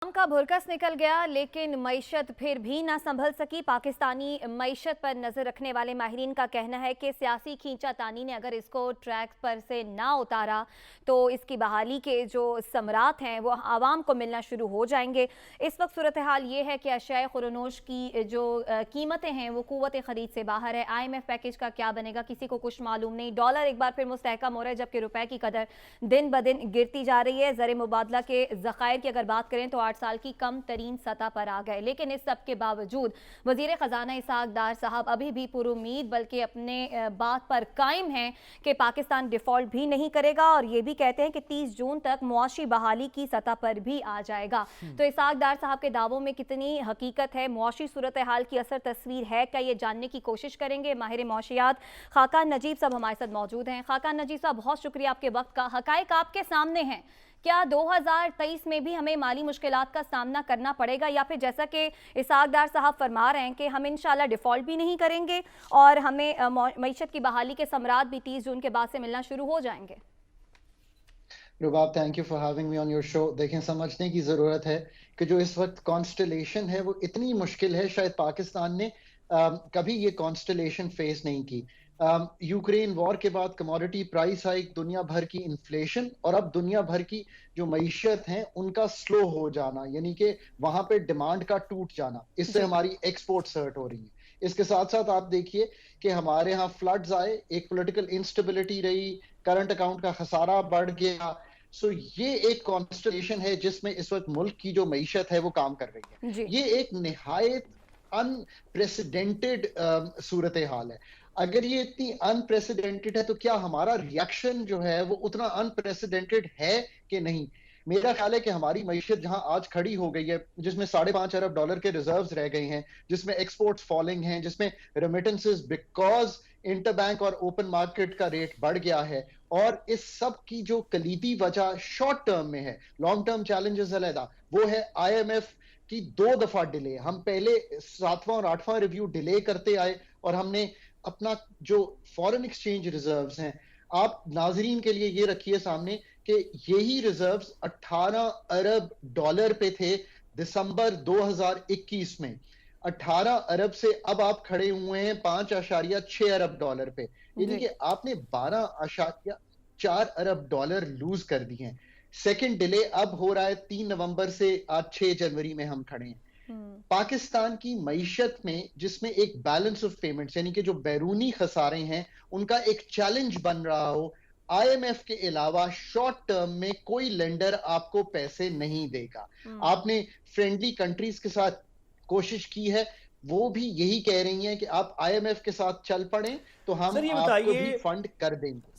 आम का भुरकस निकल गया लेकिन मईशत फिर भी ना संभल सकी। पाकिस्तानी मईशत पर नजर रखने वाले माहिरीन का कहना है कि सियासी खींचातानी ने अगर इसको ट्रैक पर से ना उतारा तो इसकी बहाली के जो समरात हैं वो आवाम को मिलना शुरू हो जाएंगे। इस वक्त सूरत हाल ये है कि अशिया खुरनोश की जो कीमतें हैं वो कुव्वत खरीद से बाहर है। IMF पैकेज का क्या बनेगा किसी को कुछ मालूम नहीं। डॉलर एक बार फिर मुस्तहकम हो रहा है जबकि रुपए की कदर दिन ब दिन गिरती जा रही है। ज़र मुबादला के ज़खायर की अगर बात करें तो 8 साल की कम तरीन सतह पर आ गए। लेकिन इस सब के बावजूद वजीर खजाना इसहाक डार साहब अभी भी पुरुमीद बल्कि अपने बात पर कायम हैं कि पाकिस्तान डिफॉल्ट भी नहीं करेगा और ये भी कहते हैं कि 30 जून तक मुआशी बहाली की सतह पर भी आ जाएगा। तो इसहाक डार साहब के दावों में कितनी हकीकत है, मुआशी सूरत हाल की असर तस्वीर है क्या, ये जानने की कोशिश करेंगे। माहिर मौशियात खाकान नजीब साहब हमारे साथ मौजूद हैं। खाकान नजीब साहब, बहुत शुक्रिया आपके वक्त का। हकायक आपके सामने हैं, क्या 2023 में भी हमें माली मुश्किलात का सामना करना पड़ेगा या फिर जैसा कि इसहाक डार साहब फरमा रहे हैं कि हम इंशाल्लाह डिफ़ॉल्ट भी नहीं करेंगे और हमें मईशत की बहाली के समरात भी 30 जून के बाद से मिलना शुरू हो जाएंगे? Rubab, thank you for having me on your show. देखें, समझने की ज़रूरत है कि जो इस वक्त कॉन्स्टलेशन है वो इतनी मुश्किल है, शायद पाकिस्तान ने कभी ये कॉन्स्टलेशन फेस नहीं की। यूक्रेन वॉर के बाद कमोडिटी प्राइस हाइक, दुनिया भर की इन्फ्लेशन और अब दुनिया भर की जो मईशत है उनका स्लो हो जाना, यानी कि वहां पे डिमांड का टूट जाना, इससे जी। हमारी एक्सपोर्ट्स हर्ट हो रही है। इसके साथ साथ आप देखिए कि हमारे यहाँ फ्लड्स आए, एक पॉलिटिकल इंस्टेबिलिटी रही, करंट अकाउंट का खसारा बढ़ गया। सो ये एक कॉन्स्टलेशन है जिसमें इस वक्त मुल्क की जो मईशत है वो काम कर रही है। जी। ये एक निहायत अनप्रेसिडेंटेड सूरत हाल है। अगर ये इतनी अनप्रेसिडेंटेड है तो क्या हमारा रिएक्शन जो है वो उतना अनप्रेसिडेंटेड है कि नहीं? मेरा ख्याल है कि हमारी मईशत जहां आज खड़ी हो गई है, जिसमें $5.5 अरब के रिजर्व्स रह गए हैं, जिसमें एक्सपोर्ट्स फॉलिंग हैं, जिसमें रेमिटेंसेस बिकॉज इंटरबैंक और ओपन मार्केट का रेट बढ़ गया है, और इस सब की जो कलीदी वजह शॉर्ट टर्म में है, लॉन्ग टर्म चैलेंजेस अलहदा, वो है IMF की 2 दफा डिले। हम पहले 7वां और 8वां रिव्यू डिले करते आए और हमने अपना जो फॉरेन एक्सचेंज रिजर्व्स हैं, आप नाजरीन के लिए ये रखिए सामने कि यही रिजर्व्स $18 अरब पे थे दिसंबर 2021 में। 18 अरब से अब आप खड़े हुए हैं $5.6 अरब पे, यानी जी। कि आपने $12.4 अरब लूज कर दिए हैं। सेकंड डिले अब हो रहा है 3 नवंबर से, आज 6 जनवरी में हम खड़े हैं। हम्म। पाकिस्तान की मईशत में, जिसमें एक बैलेंस ऑफ पेमेंट्स यानी कि जो बैरूनी खसारे हैं उनका एक चैलेंज बन रहा हो, IMF के अलावा शॉर्ट टर्म में कोई लेंडर आपको पैसे नहीं देगा। हम्म। आपने फ्रेंडली कंट्रीज के साथ कोशिश की है, वो भी यही कह रही हैं कि आप IMF के साथ चल पड़ें तो हम सर ये आपको भी बताइए फंड कर देंगे।